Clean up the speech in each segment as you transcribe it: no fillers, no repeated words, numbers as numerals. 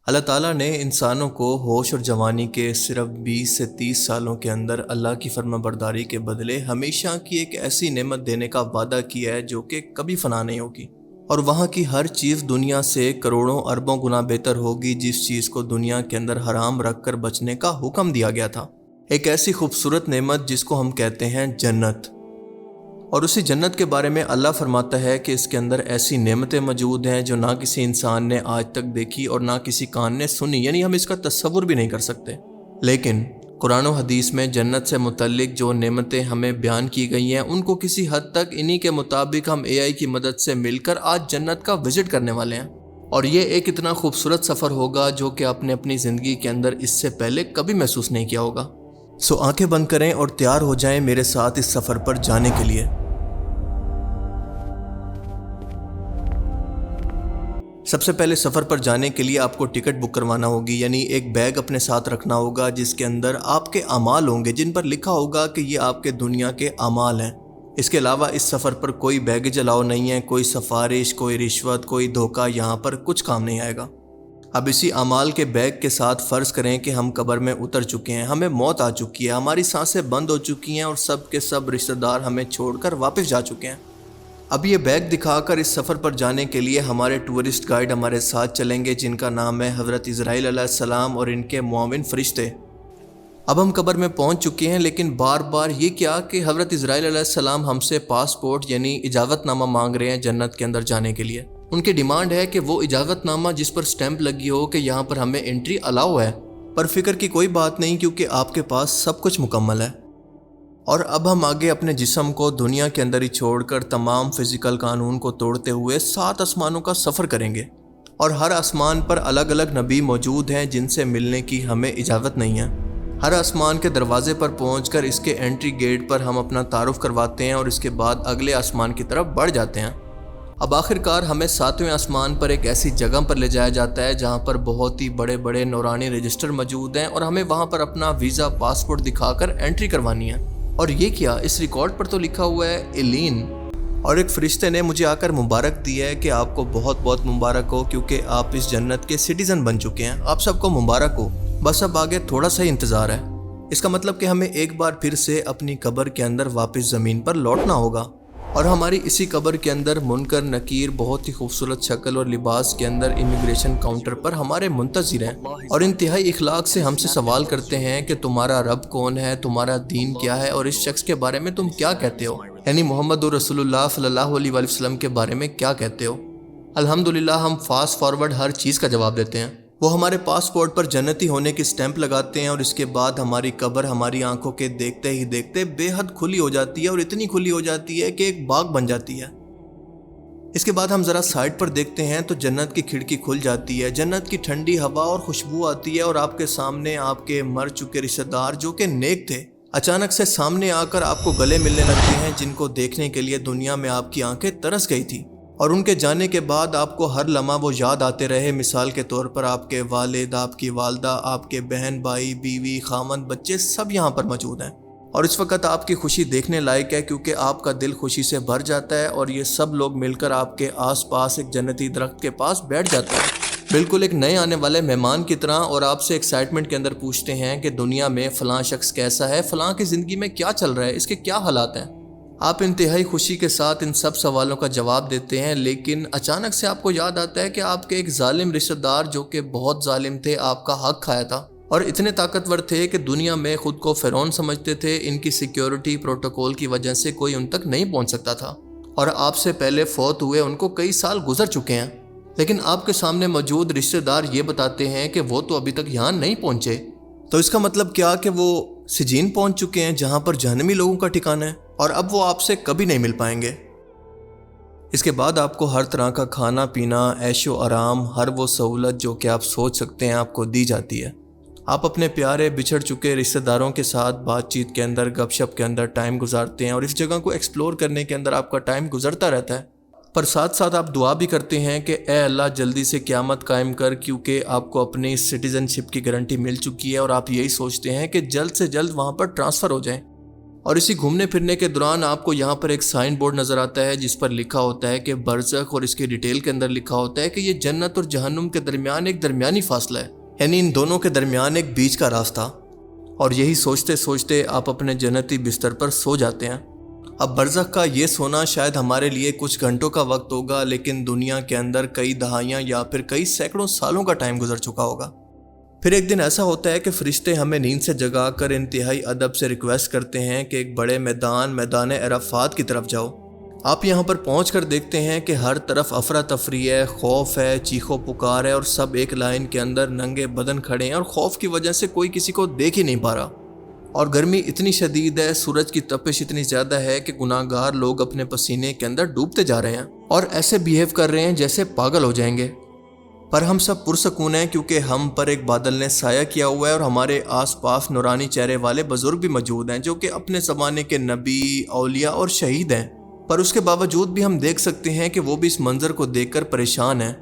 اللہ تعالیٰ نے انسانوں کو ہوش اور جوانی کے صرف 20 سے 30 سالوں کے اندر اللہ کی فرما برداری کے بدلے ہمیشہ کی ایک ایسی نعمت دینے کا وعدہ کیا ہے جو کہ کبھی فنا نہیں ہوگی، اور وہاں کی ہر چیز دنیا سے کروڑوں اربوں گنا بہتر ہوگی جس چیز کو دنیا کے اندر حرام رکھ کر بچنے کا حکم دیا گیا تھا۔ ایک ایسی خوبصورت نعمت جس کو ہم کہتے ہیں جنت۔ اور اسی جنت کے بارے میں اللہ فرماتا ہے کہ اس کے اندر ایسی نعمتیں موجود ہیں جو نہ کسی انسان نے آج تک دیکھی اور نہ کسی کان نے سنی، یعنی ہم اس کا تصور بھی نہیں کر سکتے۔ لیکن قرآن و حدیث میں جنت سے متعلق جو نعمتیں ہمیں بیان کی گئی ہیں ان کو کسی حد تک انہی کے مطابق ہم AI کی مدد سے مل کر آج جنت کا وزٹ کرنے والے ہیں، اور یہ ایک اتنا خوبصورت سفر ہوگا جو کہ آپ نے اپنی زندگی کے اندر اس سے پہلے کبھی محسوس نہیں کیا ہوگا۔ آنکھیں بند کریں اور تیار ہو جائیں میرے ساتھ اس سفر پر جانے کے لیے۔ سب سے پہلے سفر پر جانے کے لیے آپ کو ٹکٹ بک کروانا ہوگی، یعنی ایک بیگ اپنے ساتھ رکھنا ہوگا جس کے اندر آپ کے اعمال ہوں گے، جن پر لکھا ہوگا کہ یہ آپ کے دنیا کے اعمال ہیں۔ اس کے علاوہ اس سفر پر کوئی بیگیج الاؤ نہیں ہے، کوئی سفارش، کوئی رشوت، کوئی دھوکہ یہاں پر کچھ کام نہیں آئے گا۔ اب اسی اعمال کے بیگ کے ساتھ فرض کریں کہ ہم قبر میں اتر چکے ہیں، ہمیں موت آ چکی ہے، ہماری سانسیں بند ہو چکی ہیں اور سب کے سب رشتہ دار ہمیں چھوڑ کر واپس جا چکے ہیں۔ اب یہ بیگ دکھا کر اس سفر پر جانے کے لیے ہمارے ٹورسٹ گائیڈ ہمارے ساتھ چلیں گے، جن کا نام ہے حضرت اسرائیل علیہ السلام اور ان کے معاون فرشتے۔ اب ہم قبر میں پہنچ چکے ہیں، لیکن بار بار یہ کیا کہ حضرت اسرائیل علیہ السلام ہم سے پاسپورٹ یعنی اجازت نامہ مانگ رہے ہیں جنت کے اندر جانے کے لیے۔ ان کی ڈیمانڈ ہے کہ وہ اجازت نامہ جس پر سٹیمپ لگی ہو کہ یہاں پر ہمیں انٹری الاؤ ہے، پر فکر کی کوئی بات نہیں کیونکہ آپ کے پاس سب کچھ مکمل ہے۔ اور اب ہم آگے اپنے جسم کو دنیا کے اندر ہی چھوڑ کر تمام فزیکل قانون کو توڑتے ہوئے 7 آسمانوں کا سفر کریں گے، اور ہر آسمان پر الگ الگ نبی موجود ہیں جن سے ملنے کی ہمیں اجازت نہیں ہے۔ ہر آسمان کے دروازے پر پہنچ کر اس کے انٹری گیٹ پر ہم اپنا تعارف کرواتے ہیں اور اس کے بعد اگلے آسمان کی طرف بڑھ جاتے ہیں۔ اب آخر کار ہمیں 7ویں آسمان پر ایک ایسی جگہ پر لے جایا جاتا ہے جہاں پر بہت ہی بڑے بڑے نورانی رجسٹر موجود ہیں، اور ہمیں وہاں پر اپنا ویزا پاسپورٹ دکھا کر انٹری کروانی ہے۔ اور یہ کیا، اس ریکارڈ پر تو لکھا ہوا ہے ایلین، اور ایک فرشتے نے مجھے آ کر مبارک دی ہے کہ آپ کو بہت بہت مبارک ہو کیونکہ آپ اس جنت کے سٹیزن بن چکے ہیں۔ آپ سب کو مبارک ہو، بس اب آگے تھوڑا سا ہی انتظار ہے۔ اس کا مطلب کہ ہمیں ایک بار پھر سے اپنی قبر کے اندر واپس زمین پر لوٹنا ہوگا، اور ہماری اسی قبر کے اندر منکر نکیر بہت ہی خوبصورت شکل اور لباس کے اندر امیگریشن کاؤنٹر پر ہمارے منتظر ہیں، اور انتہائی اخلاق سے ہم سے سوال کرتے ہیں کہ تمہارا رب کون ہے، تمہارا دین کیا ہے، اور اس شخص کے بارے میں تم کیا کہتے ہو، یعنی محمد رسول اللہ صلی اللہ علیہ وآلہ وسلم کے بارے میں کیا کہتے ہو۔ الحمدللہ ہم فاسٹ فارورڈ ہر چیز کا جواب دیتے ہیں۔ وہ ہمارے پاسپورٹ پر جنتی ہونے کی سٹیمپ لگاتے ہیں، اور اس کے بعد ہماری قبر ہماری آنکھوں کے دیکھتے ہی دیکھتے بے حد کھلی ہو جاتی ہے، اور اتنی کھلی ہو جاتی ہے کہ ایک باغ بن جاتی ہے۔ اس کے بعد ہم ذرا سائڈ پر دیکھتے ہیں تو جنت کی کھڑکی کھل جاتی ہے، جنت کی ٹھنڈی ہوا اور خوشبو آتی ہے، اور آپ کے سامنے آپ کے مر چکے رشتہ دار جو کہ نیک تھے اچانک سے سامنے آ کر آپ کو گلے ملنے لگتے ہیں، جن کو دیکھنے کے لیے دنیا میں آپ کی آنکھیں ترس گئی تھی، اور ان کے جانے کے بعد آپ کو ہر لمحہ وہ یاد آتے رہے۔ مثال کے طور پر آپ کے والد، آپ کی والدہ، آپ کے بہن بھائی، بیوی، خامند، بچے سب یہاں پر موجود ہیں، اور اس وقت آپ کی خوشی دیکھنے لائق ہے کیونکہ آپ کا دل خوشی سے بھر جاتا ہے، اور یہ سب لوگ مل کر آپ کے آس پاس ایک جنتی درخت کے پاس بیٹھ جاتے ہیں، بالکل ایک نئے آنے والے مہمان کی طرح، اور آپ سے ایکسائٹمنٹ کے اندر پوچھتے ہیں کہ دنیا میں فلاں شخص کیسا ہے، فلاں کی زندگی میں کیا چل رہا ہے، اس کے کیا حالات ہیں۔ آپ انتہائی خوشی کے ساتھ ان سب سوالوں کا جواب دیتے ہیں، لیکن اچانک سے آپ کو یاد آتا ہے کہ آپ کے ایک ظالم رشتہ دار جو کہ بہت ظالم تھے آپ کا حق کھایا تھا، اور اتنے طاقتور تھے کہ دنیا میں خود کو فرعون سمجھتے تھے، ان کی سیکیورٹی پروٹوکول کی وجہ سے کوئی ان تک نہیں پہنچ سکتا تھا، اور آپ سے پہلے فوت ہوئے ان کو کئی سال گزر چکے ہیں، لیکن آپ کے سامنے موجود رشتہ دار یہ بتاتے ہیں کہ وہ تو ابھی تک یہاں نہیں پہنچے۔ تو اس کا مطلب کیا کہ وہ سجین پہنچ چکے ہیں جہاں پر جہنمی لوگوں کا ٹھکانہ ہے، اور اب وہ آپ سے کبھی نہیں مل پائیں گے۔ اس کے بعد آپ کو ہر طرح کا کھانا پینا، عیش و آرام، ہر وہ سہولت جو کہ آپ سوچ سکتے ہیں آپ کو دی جاتی ہے۔ آپ اپنے پیارے بچھڑ چکے رشتہ داروں کے ساتھ بات چیت کے اندر، گپ شپ کے اندر ٹائم گزارتے ہیں، اور اس جگہ کو ایکسپلور کرنے کے اندر آپ کا ٹائم گزرتا رہتا ہے، پر ساتھ ساتھ آپ دعا بھی کرتے ہیں کہ اے اللہ جلدی سے قیامت قائم کر، کیونکہ آپ کو اپنی سٹیزن شپ کی گارنٹی مل چکی ہے، اور آپ یہی سوچتے ہیں کہ جلد سے جلد وہاں پر ٹرانسفر ہو جائیں۔ اور اسی گھومنے پھرنے کے دوران آپ کو یہاں پر ایک سائن بورڈ نظر آتا ہے جس پر لکھا ہوتا ہے کہ برزخ، اور اس کی ڈیٹیل کے اندر لکھا ہوتا ہے کہ یہ جنت اور جہنم کے درمیان ایک درمیانی فاصلہ ہے، یعنی ان دونوں کے درمیان ایک بیچ کا راستہ۔ اور یہی سوچتے سوچتے آپ اپنے جنتی بستر پر سو جاتے ہیں۔ اب برزخ کا یہ سونا شاید ہمارے لیے کچھ گھنٹوں کا وقت ہوگا، لیکن دنیا کے اندر کئی دہائیاں یا پھر کئی سینکڑوں سالوں کا ٹائم گزر چکا ہوگا۔ پھر ایک دن ایسا ہوتا ہے کہ فرشتے ہمیں نیند سے جگا کر انتہائی ادب سے ریکویسٹ کرتے ہیں کہ ایک بڑے میدان عرفات کی طرف جاؤ۔ آپ یہاں پر پہنچ کر دیکھتے ہیں کہ ہر طرف افراتفری ہے، خوف ہے، چیخو پکار ہے، اور سب ایک لائن کے اندر ننگے بدن کھڑے ہیں، اور خوف کی وجہ سے کوئی کسی کو دیکھ ہی نہیں پا رہا۔ اور گرمی اتنی شدید ہے، سورج کی تپش اتنی زیادہ ہے کہ گناہ گار لوگ اپنے پسینے کے اندر ڈوبتے جا رہے ہیں اور ایسے بیہیو کر رہے ہیں جیسے پاگل ہو جائیں گے۔ پر ہم سب پرسکون ہیں کیونکہ ہم پر ایک بادل نے سایہ کیا ہوا ہے، اور ہمارے آس پاس نورانی چہرے والے بزرگ بھی موجود ہیں جو کہ اپنے زمانے کے نبی، اولیاء اور شہید ہیں۔ پر اس کے باوجود بھی ہم دیکھ سکتے ہیں کہ وہ بھی اس منظر کو دیکھ کر پریشان ہیں،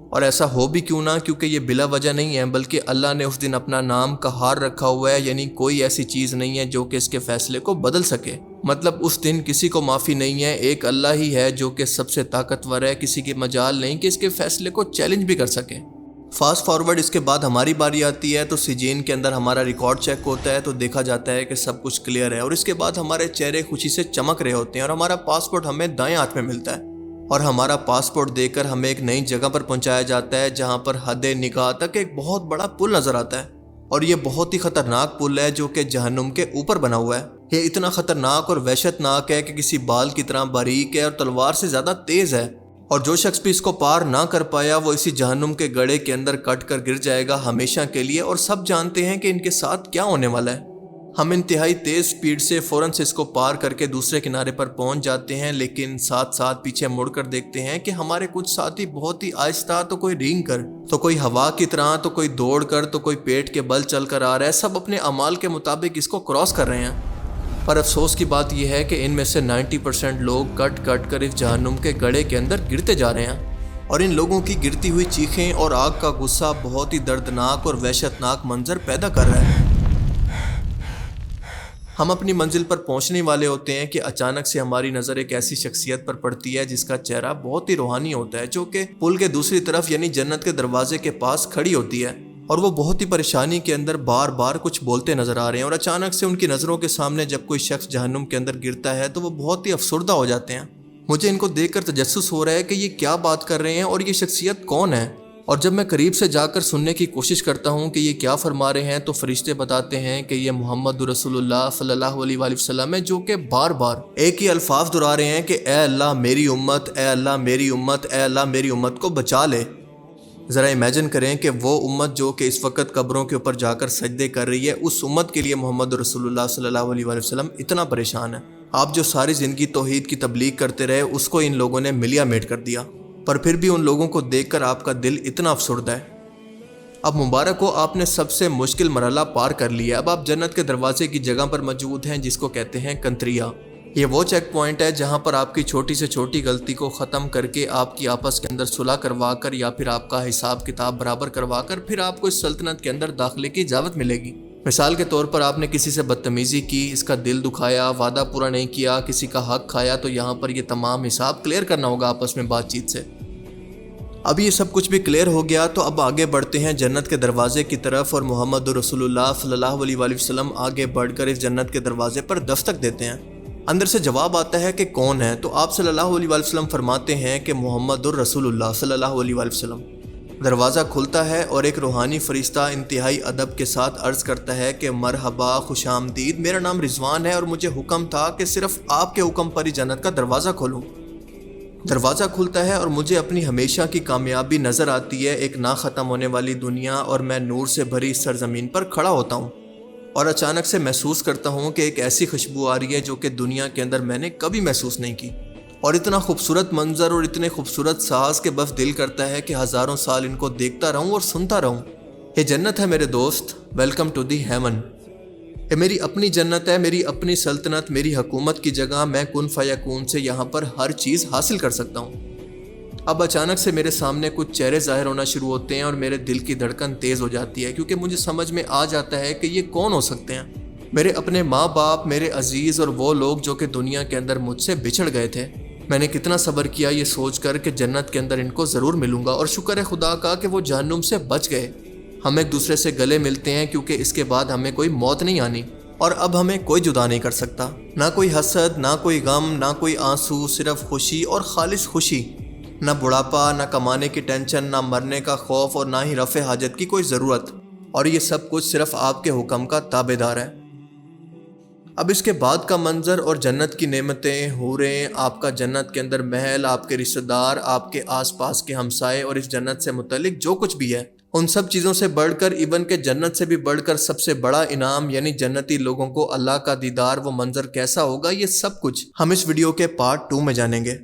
اور ایسا ہو بھی کیوں نہ، کیونکہ یہ بلا وجہ نہیں ہے، بلکہ اللہ نے اس دن اپنا نام قہار رکھا ہوا ہے، یعنی کوئی ایسی چیز نہیں ہے جو کہ اس کے فیصلے کو بدل سکے۔ مطلب اس دن کسی کو معافی نہیں ہے، ایک اللہ ہی ہے جو کہ سب سے طاقتور ہے، کسی کی مجال نہیں کہ اس کے فیصلے کو چیلنج بھی کر سکے۔ فاسٹ فارورڈ اس کے بعد ہماری باری آتی ہے تو سجین کے اندر ہمارا ریکارڈ چیک ہوتا ہے تو دیکھا جاتا ہے کہ سب کچھ کلیئر ہے، اور اس کے بعد ہمارے چہرے خوشی سے چمک رہے ہوتے ہیں، اور ہمارا پاسپورٹ ہمیں دائیں ہاتھ میں ملتا ہے، اور ہمارا پاسپورٹ دے کر ہمیں ایک نئی جگہ پر پہنچایا جاتا ہے جہاں پر حد نگاہ تک ایک بہت بڑا پل نظر آتا ہے، اور یہ بہت ہی خطرناک پل ہے جو کہ جہنم کے اوپر بنا ہوا ہے۔ یہ اتنا خطرناک اور وحشت ناک ہے کہ کسی بال کی طرح باریک ہے اور تلوار سے زیادہ تیز ہے، اور جو شخص بھی اس کو پار نہ کر پایا وہ اسی جہنم کے گڑھے کے اندر کٹ کر گر جائے گا ہمیشہ کے لیے، اور سب جانتے ہیں کہ ان کے ساتھ کیا ہونے والا ہے۔ ہم انتہائی تیز سپیڈ سے فوراً سے اس کو پار کر کے دوسرے کنارے پر پہنچ جاتے ہیں، لیکن ساتھ ساتھ پیچھے مڑ کر دیکھتے ہیں کہ ہمارے کچھ ساتھی بہت ہی آہستہ، تو کوئی رینگ کر، تو کوئی ہوا کی طرح، تو کوئی دوڑ کر، تو کوئی پیٹ کے بل چل کر آ رہا ہے، سب اپنے اعمال کے مطابق اس کو کراس کر رہے ہیں۔ پر افسوس کی بات یہ ہے کہ ان میں سے 90% لوگ کٹ کر اس جہنم کے گڑھے کے اندر گرتے جا رہے ہیں، اور ان لوگوں کی گرتی ہوئی چیخیں اور آگ کا غصہ بہت ہی دردناک اور وحشتناک منظر پیدا کر رہا ہے۔ ہم اپنی منزل پر پہنچنے والے ہوتے ہیں کہ اچانک سے ہماری نظر ایک ایسی شخصیت پر پڑتی ہے جس کا چہرہ بہت ہی روحانی ہوتا ہے، جو کہ پل کے دوسری طرف یعنی جنت کے دروازے کے پاس کھڑی ہوتی ہے، اور وہ بہت ہی پریشانی کے اندر بار بار کچھ بولتے نظر آ رہے ہیں، اور اچانک سے ان کی نظروں کے سامنے جب کوئی شخص جہنم کے اندر گرتا ہے تو وہ بہت ہی افسردہ ہو جاتے ہیں۔ مجھے ان کو دیکھ کر تجسس ہو رہا ہے کہ یہ کیا بات کر رہے ہیں اور یہ شخصیت کون ہے، اور جب میں قریب سے جا کر سننے کی کوشش کرتا ہوں کہ یہ کیا فرما رہے ہیں تو فرشتے بتاتے ہیں کہ یہ محمد رسول اللہ صلی اللہ علیہ وآلہ وسلم ہے، جو کہ بار بار ایک ہی الفاظ دہرا رہے ہیں کہ اے اللہ میری امت، اے اللہ میری امت، اے اللہ میری امت کو بچا لے۔ ذرا امیجن کریں کہ وہ امت جو کہ اس وقت قبروں کے اوپر جا کر سجدے کر رہی ہے، اس امت کے لیے محمد رسول اللہ صلی اللہ علیہ وآلہ وسلم اتنا پریشان ہے۔ آپ جو ساری زندگی توحید کی تبلیغ کرتے رہے اس کو ان لوگوں نے ملیا میٹ کر دیا، پر پھر بھی ان لوگوں کو دیکھ کر آپ کا دل اتنا افسردہ ہے۔ اب مبارک ہو، آپ نے سب سے مشکل مرحلہ پار کر لیا، اب آپ جنت کے دروازے کی جگہ پر موجود ہیں جس کو کہتے ہیں کنتریا۔ یہ وہ چیک پوائنٹ ہے جہاں پر آپ کی چھوٹی سے چھوٹی غلطی کو ختم کر کے آپ کی آپس کے اندر صلح کروا کر یا پھر آپ کا حساب کتاب برابر کروا کر پھر آپ کو اس سلطنت کے اندر داخلے کی اجازت ملے گی۔ مثال کے طور پر آپ نے کسی سے بدتمیزی کی، اس کا دل دکھایا، وعدہ پورا نہیں کیا، کسی کا حق کھایا، تو یہاں پر یہ تمام حساب کلیئر کرنا ہوگا آپس میں بات چیت سے۔ اب یہ سب کچھ بھی کلیئر ہو گیا تو اب آگے بڑھتے ہیں جنت کے دروازے کی طرف، اور محمد رسول اللہ صلی اللہ علیہ وآلہ وسلم آگے بڑھ کر اس جنت کے دروازے پر دستک دیتے ہیں۔ اندر سے جواب آتا ہے کہ کون ہے، تو آپ صلی اللہ علیہ وآلہ وسلم فرماتے ہیں کہ محمد الرسول اللہ صلی اللہ علیہ وآلہ وسلم۔ دروازہ کھلتا ہے اور ایک روحانی فرشتہ انتہائی ادب کے ساتھ عرض کرتا ہے کہ مرحبا، خوش آمدید، میرا نام رضوان ہے اور مجھے حکم تھا کہ صرف آپ کے حکم پر ہی جنت کا دروازہ کھولوں۔ دروازہ کھلتا ہے اور مجھے اپنی ہمیشہ کی کامیابی نظر آتی ہے، ایک نہ ختم ہونے والی دنیا، اور میں نور سے بھری سرزمین پر کھڑا ہوتا ہوں، اور اچانک سے محسوس کرتا ہوں کہ ایک ایسی خوشبو آ رہی ہے جو کہ دنیا کے اندر میں نے کبھی محسوس نہیں کی، اور اتنا خوبصورت منظر اور اتنے خوبصورت ساز کہ بس دل کرتا ہے کہ ہزاروں سال ان کو دیکھتا رہوں اور سنتا رہوں۔ یہ جنت ہے میرے دوست، ویلکم ٹو دی ہیون۔ یہ میری اپنی جنت ہے، میری اپنی سلطنت، میری حکومت کی جگہ، میں کن فیکون سے یہاں پر ہر چیز حاصل کر سکتا ہوں۔ اب اچانک سے میرے سامنے کچھ چہرے ظاہر ہونا شروع ہوتے ہیں اور میرے دل کی دھڑکن تیز ہو جاتی ہے، کیونکہ مجھے سمجھ میں آ جاتا ہے کہ یہ کون ہو سکتے ہیں۔ میرے اپنے ماں باپ، میرے عزیز اور وہ لوگ جو کہ دنیا کے اندر مجھ سے بچھڑ گئے تھے، میں نے کتنا صبر کیا یہ سوچ کر کہ جنت کے اندر ان کو ضرور ملوں گا، اور شکر ہے خدا کا کہ وہ جہنم سے بچ گئے۔ ہم ایک دوسرے سے گلے ملتے ہیں کیونکہ اس کے بعد ہمیں کوئی موت نہیں آنی، اور اب ہمیں کوئی جدا نہیں کر سکتا، نہ کوئی حسد، نہ کوئی غم، نہ کوئی آنسو، صرف خوشی اور خالص خوشی۔ نہ بڑھاپا، نہ کمانے کی ٹینشن، نہ مرنے کا خوف، اور نہ ہی رفع حاجت کی کوئی ضرورت، اور یہ سب کچھ صرف آپ کے حکم کا تابع دار ہے۔ اب اس کے بعد کا منظر اور جنت کی نعمتیں، حوریں، آپ کا جنت کے اندر محل، آپ کے رشتہ دار، آپ کے آس پاس کے ہمسائے، اور اس جنت سے متعلق جو کچھ بھی ہے، ان سب چیزوں سے بڑھ کر، ایون کہ جنت سے بھی بڑھ کر سب سے بڑا انعام یعنی جنتی لوگوں کو اللہ کا دیدار، وہ منظر کیسا ہوگا، یہ سب کچھ ہم اس ویڈیو کے پارٹ 2 میں جانیں گے۔